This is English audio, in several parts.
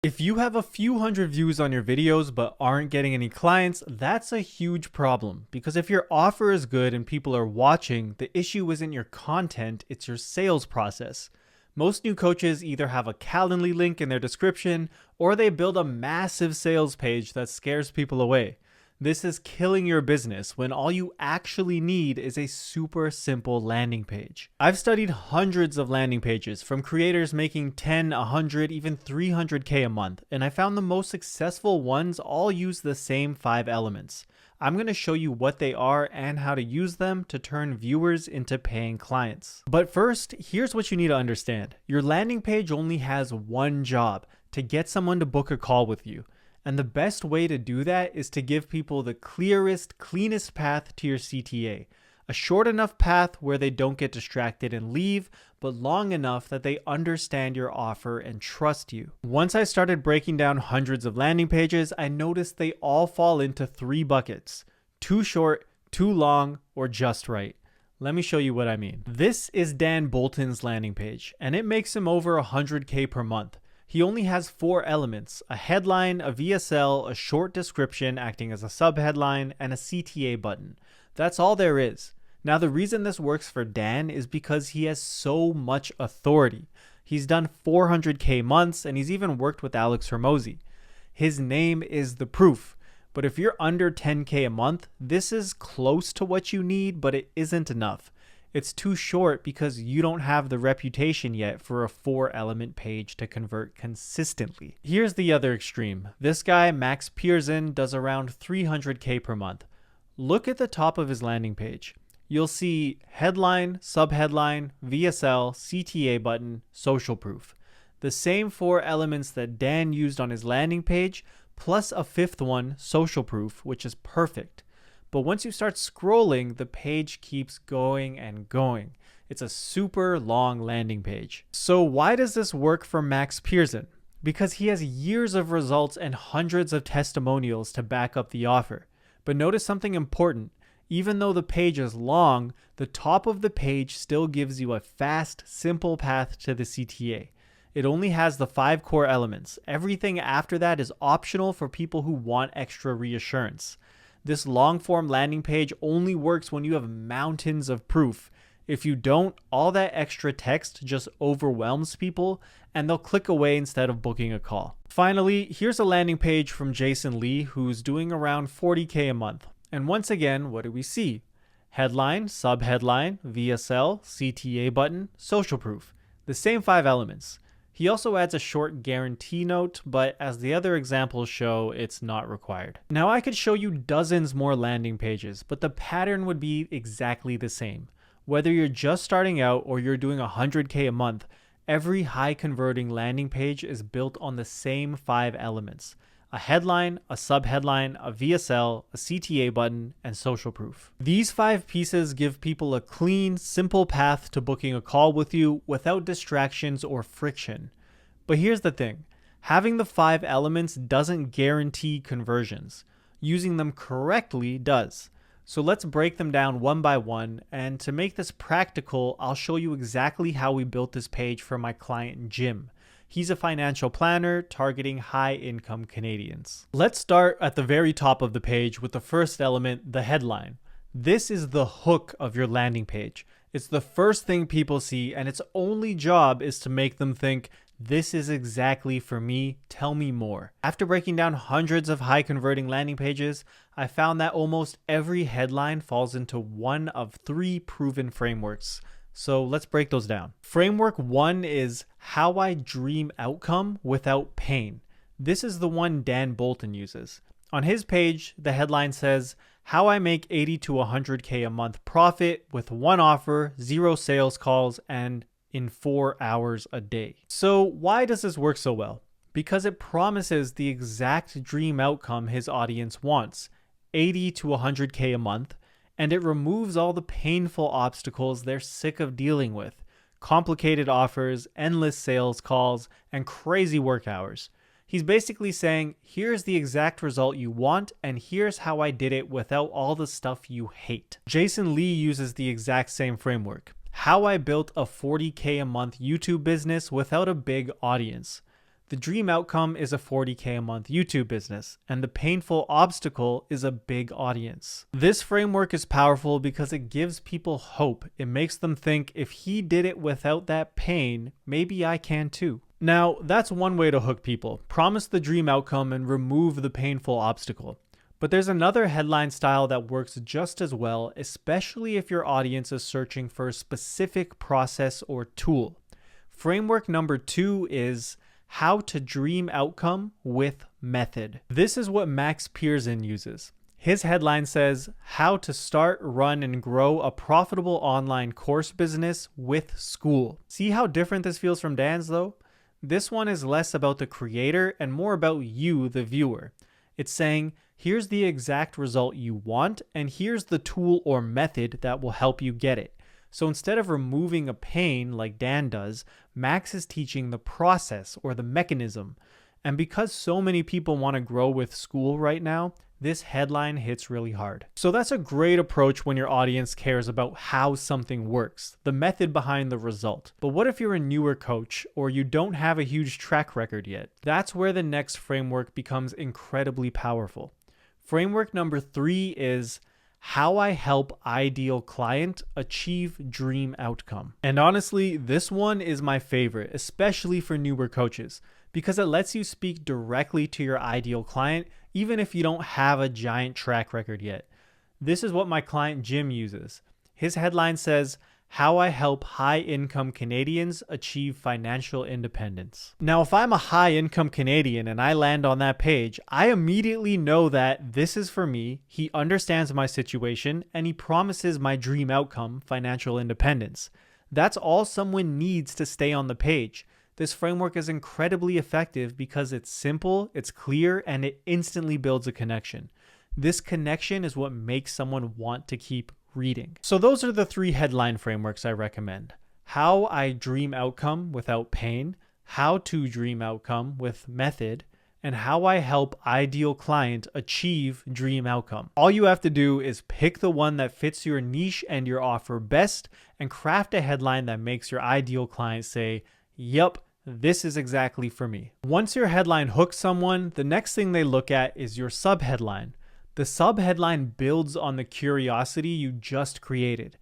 If you have a few hundred views on your videos but aren't getting any clients, that's a huge problem, because if your offer is good and people are watching, the issue isn't your content, it's your sales process. Most new coaches either have a Calendly link in their description or they build a massive sales page that scares people away. This is killing your business when all you actually need is a super simple landing page. I've studied hundreds of landing pages from creators making 10, 100, even 300K a month, and I found the most successful ones all use the same 5 elements. I'm going to show you what they are and how to use them to turn viewers into paying clients. But first, here's what you need to understand. Your landing page only has one job: to get someone to book a call with you. And the best way to do that is to give people the clearest, cleanest path to your CTA. A short enough path where they don't get distracted and leave, but long enough that they understand your offer and trust you. Once I started breaking down hundreds of landing pages, I noticed they all fall into 3 buckets: too short, too long, or just right. Let me show you what I mean. This is Dan Bolton's landing page, and it makes him over 100K per month. He only has 4 elements: a headline, a VSL, a short description acting as a subheadline, and a CTA button. That's all there is. Now, the reason this works for Dan is because he has so much authority. He's done 400K months, and he's even worked with Alex Hormozi. His name is the proof. But if you're under 10K a month, this is close to what you need, but it isn't enough. It's too short because you don't have the reputation yet for a 4-element page to convert consistently. Here's the other extreme. This guy, Max Pearson, does around 300K per month. Look at the top of his landing page. You'll see headline, subheadline, VSL, CTA button, social proof. The same 4 elements that Dan used on his landing page, plus a 5th one, social proof, which is perfect. But once you start scrolling, the page keeps going and going. It's a super long landing page. So why does this work for Max Pearson? Because he has years of results and hundreds of testimonials to back up the offer. But notice something important. Even though the page is long, the top of the page still gives you a fast, simple path to the CTA. It only has the 5 core elements. Everything after that is optional for people who want extra reassurance. This long-form landing page only works when you have mountains of proof. If you don't, all that extra text just overwhelms people and they'll click away instead of booking a call. Finally, here's a landing page from Jason Lee, who's doing around 40K a month. And once again, what do we see? Headline, subheadline, VSL, CTA button, social proof. The same 5 elements. He also adds a short guarantee note, but as the other examples show, it's not required. Now, I could show you dozens more landing pages, but the pattern would be exactly the same. Whether you're just starting out or you're doing 100K a month, every high converting landing page is built on the same 5 elements: a headline, a subheadline, a VSL, a CTA button, and social proof. These 5 pieces give people a clean, simple path to booking a call with you without distractions or friction. But here's the thing. Having the 5 elements doesn't guarantee conversions. Using them correctly does. So let's break them down one by one, and to make this practical, I'll show you exactly how we built this page for my client Jim. He's a financial planner targeting high-income Canadians. Let's start at the very top of the page with the first element, the headline. This is the hook of your landing page. It's the first thing people see, and its only job is to make them think, this is exactly for me, tell me more. After breaking down hundreds of high-converting landing pages, I found that almost every headline falls into one of 3 proven frameworks. So let's break those down. Framework 1 is how I dream outcome without pain. This is the one Dan Bolton uses. On his page, the headline says, how I make 80 to 100K a month profit with 1 offer, 0 sales calls, and in 4 hours a day. So why does this work so well? Because it promises the exact dream outcome his audience wants, 80 to 100K a month, and it removes all the painful obstacles they're sick of dealing with: complicated offers, endless sales calls, and crazy work hours. He's basically saying, here's the exact result you want, and here's how I did it without all the stuff you hate. Jason Lee uses the exact same framework: how I built a 40K a month YouTube business without a big audience. The dream outcome is a 40K a month YouTube business, and the painful obstacle is a big audience. This framework is powerful because it gives people hope. It makes them think, if he did it without that pain, maybe I can too. Now, that's one way to hook people. Promise the dream outcome and remove the painful obstacle. But there's another headline style that works just as well, especially if your audience is searching for a specific process or tool. Framework number 2 is how to dream outcome with method. This is what Max Pearson uses. His headline says, how to start, run, and grow a profitable online course business with school. See how different this feels from Dan's though? This one is less about the creator and more about you, the viewer. It's saying, here's the exact result you want, and here's the tool or method that will help you get it. So instead of removing a pain like Dan does, Max is teaching the process or the mechanism. And because so many people want to grow with school right now, this headline hits really hard. So that's a great approach when your audience cares about how something works, the method behind the result. But what if you're a newer coach or you don't have a huge track record yet? That's where the next framework becomes incredibly powerful. Framework number 3 is how I help ideal client achieve dream outcome. And honestly, this one is my favorite, especially for newer coaches, because it lets you speak directly to your ideal client, even if you don't have a giant track record yet. This is what my client Jim uses. His headline says, how I help high-income Canadians achieve financial independence. Now, if I'm a high-income Canadian and I land on that page, I immediately know that this is for me, he understands my situation, and he promises my dream outcome, financial independence. That's all someone needs to stay on the page. This framework is incredibly effective because it's simple, it's clear, and it instantly builds a connection. This connection is what makes someone want to keep reading. So those are the 3 headline frameworks I recommend. How I dream outcome without pain, how to dream outcome with method, and how I help ideal client achieve dream outcome. All you have to do is pick the one that fits your niche and your offer best and craft a headline that makes your ideal client say, "Yup, this is exactly for me." Once your headline hooks someone, the next thing they look at is your subheadline. The subheadline builds on the curiosity you just created.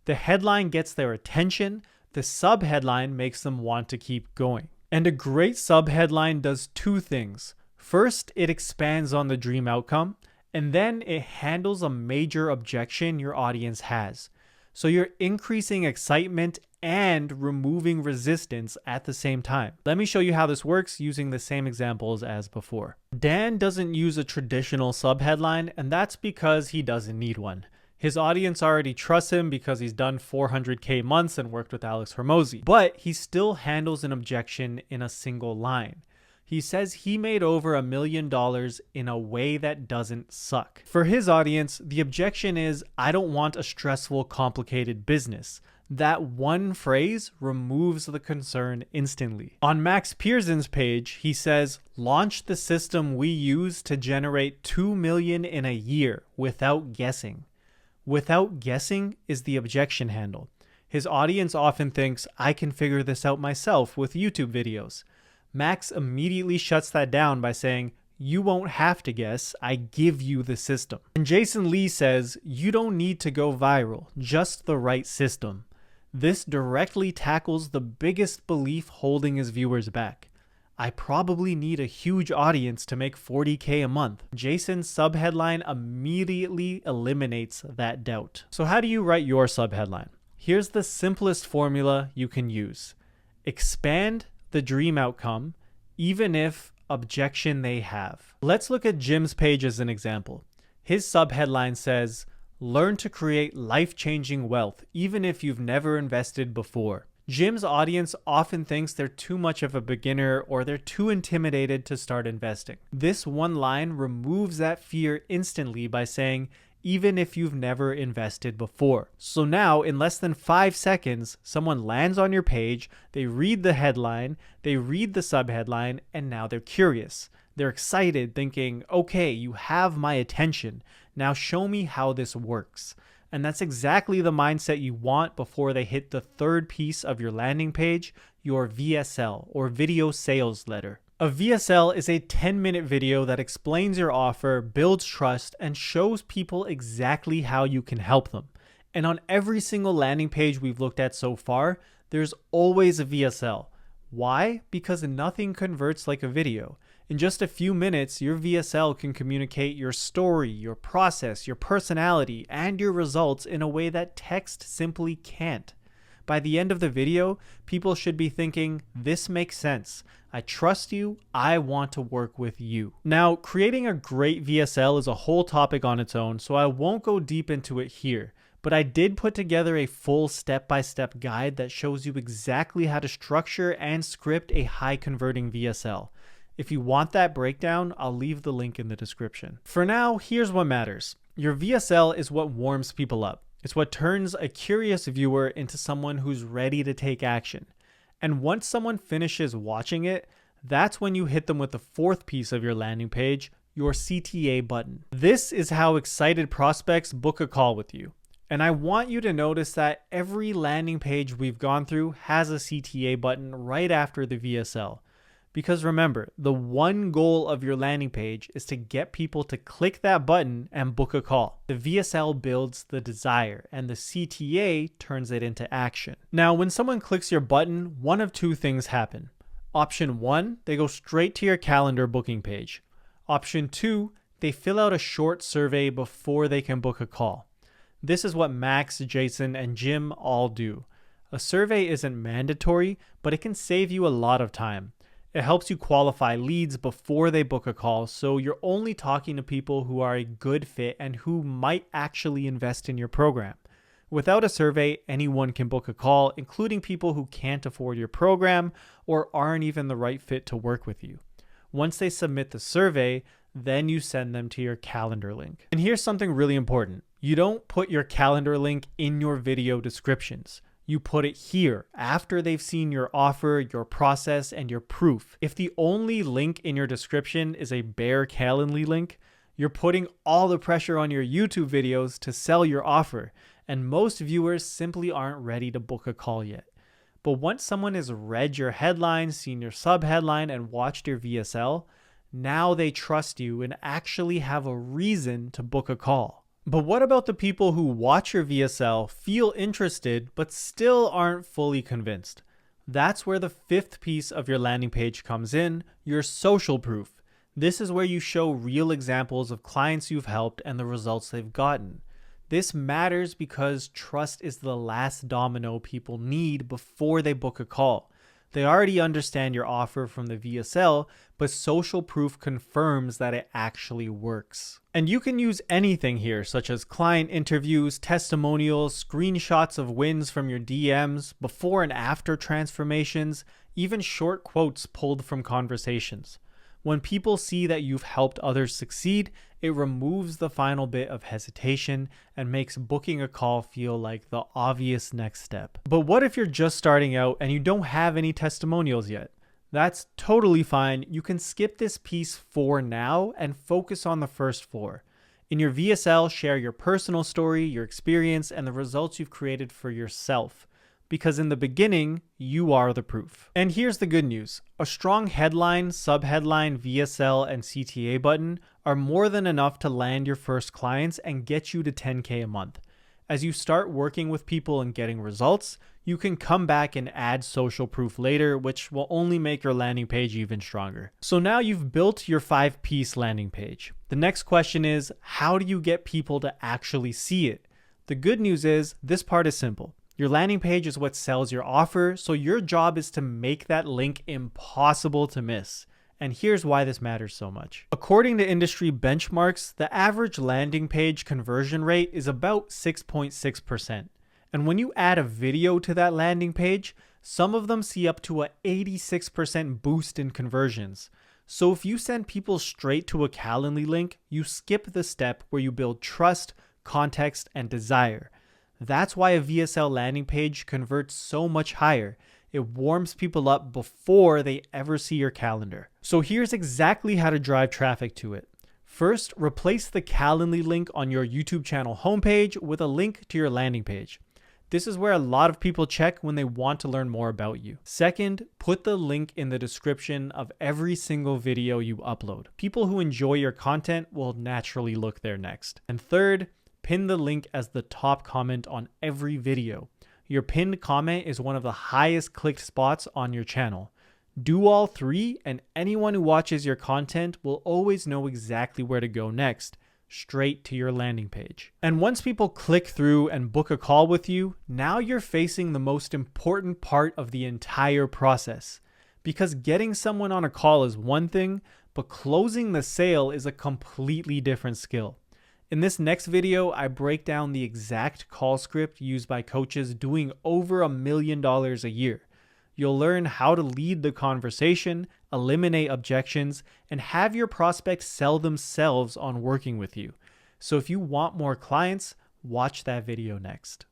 The headline gets their attention, the subheadline makes them want to keep going. And a great subheadline does 2 things. First, it expands on the dream outcome, and then it handles a major objection your audience has. So you're increasing excitement and removing resistance at the same time. Let me show you how this works using the same examples as before. Dan doesn't use a traditional subheadline, and that's because he doesn't need one. His audience already trusts him because he's done 400K months and worked with Alex Hormozi, but he still handles an objection in a single line. He says he made over $1 million in a way that doesn't suck. For his audience, the objection is, I don't want a stressful, complicated business. That one phrase removes the concern instantly. On Max Pearson's page, he says, launch the system we use to generate $2 million in a year without guessing. Without guessing is the objection handle. His audience often thinks, I can figure this out myself with YouTube videos. Max immediately shuts that down by saying, you won't have to guess, I give you the system. And Jason Lee says, you don't need to go viral, just the right system. This directly tackles the biggest belief holding his viewers back. I probably need a huge audience to make 40K a month. Jason's subheadline immediately eliminates that doubt. So how do you write your subheadline? Here's the simplest formula you can use. Expand the dream outcome, even if objection they have. Let's look at Jim's page as an example. His subheadline says, learn to create life-changing wealth, even if you've never invested before. Jim's audience often thinks they're too much of a beginner or they're too intimidated to start investing. This one line removes that fear instantly by saying, even if you've never invested before. So now, in less than 5 seconds, someone lands on your page, they read the headline, they read the subheadline, and now they're curious. They're excited, thinking, okay, you have my attention. Now show me how this works. And that's exactly the mindset you want before they hit the 3rd piece of your landing page, your VSL, or video sales letter. A VSL is a 10-minute video that explains your offer, builds trust, and shows people exactly how you can help them. And on every single landing page we've looked at so far, there's always a VSL. Why? Because nothing converts like a video. In just a few minutes, your VSL can communicate your story, your process, your personality, and your results in a way that text simply can't. By the end of the video, people should be thinking, this makes sense. I trust you. I want to work with you. Now, creating a great VSL is a whole topic on its own, so I won't go deep into it here. But I did put together a full step-by-step guide that shows you exactly how to structure and script a high-converting VSL. If you want that breakdown, I'll leave the link in the description. For now, here's what matters. Your VSL is what warms people up. It's what turns a curious viewer into someone who's ready to take action. And once someone finishes watching it, that's when you hit them with the fourth piece of your landing page, your CTA button. This is how excited prospects book a call with you. And I want you to notice that every landing page we've gone through has a CTA button right after the VSL. Because remember, the one goal of your landing page is to get people to click that button and book a call. The VSL builds the desire, and the CTA turns it into action. Now, when someone clicks your button, one of two things happen. Option 1, they go straight to your calendar booking page. Option 2, they fill out a short survey before they can book a call. This is what Max, Jason, and Jim all do. A survey isn't mandatory, but it can save you a lot of time. It helps you qualify leads before they book a call, so you're only talking to people who are a good fit and who might actually invest in your program. Without a survey, anyone can book a call, including people who can't afford your program or aren't even the right fit to work with you. Once they submit the survey, then you send them to your calendar link. And here's something really important. You don't put your calendar link in your video descriptions. You put it here after they've seen your offer, your process, and your proof. If the only link in your description is a bare Calendly link, you're putting all the pressure on your YouTube videos to sell your offer, and most viewers simply aren't ready to book a call yet. But once someone has read your headline, seen your subheadline, and watched your VSL, now they trust you and actually have a reason to book a call. But what about the people who watch your VSL, feel interested, but still aren't fully convinced? That's where the fifth piece of your landing page comes in, your social proof. This is where you show real examples of clients you've helped and the results they've gotten. This matters because trust is the last domino people need before they book a call. They already understand your offer from the VSL, but social proof confirms that it actually works. And you can use anything here, such as client interviews, testimonials, screenshots of wins from your DMs, before and after transformations, even short quotes pulled from conversations. When people see that you've helped others succeed, it removes the final bit of hesitation and makes booking a call feel like the obvious next step. But what if you're just starting out and you don't have any testimonials yet? That's totally fine. You can skip this piece for now and focus on the first four. In your VSL, share your personal story, your experience, and the results you've created for yourself. Because in the beginning, you are the proof. And here's the good news. A strong headline, subheadline, VSL, and CTA button are more than enough to land your first clients and get you to 10K a month. As you start working with people and getting results, you can come back and add social proof later, which will only make your landing page even stronger. So now you've built your 5-piece landing page. The next question is, how do you get people to actually see it? The good news is, this part is simple. Your landing page is what sells your offer, so your job is to make that link impossible to miss. And here's why this matters so much. According to industry benchmarks, the average landing page conversion rate is about 6.6%. And when you add a video to that landing page, some of them see up to an 86% boost in conversions. So if you send people straight to a Calendly link, you skip the step where you build trust, context, and desire. That's why a VSL landing page converts so much higher. It warms people up before they ever see your calendar. So here's exactly how to drive traffic to it. First, replace the Calendly link on your YouTube channel homepage with a link to your landing page. This is where a lot of people check when they want to learn more about you. Second, put the link in the description of every single video you upload. People who enjoy your content will naturally look there next. And third, pin the link as the top comment on every video. Your pinned comment is one of the highest clicked spots on your channel. Do all three, and anyone who watches your content will always know exactly where to go next, straight to your landing page. And once people click through and book a call with you, now you're facing the most important part of the entire process. Because getting someone on a call is one thing, but closing the sale is a completely different skill. In this next video, I break down the exact call script used by coaches doing over $1 million a year. You'll learn how to lead the conversation, eliminate objections, and have your prospects sell themselves on working with you. So if you want more clients, watch that video next.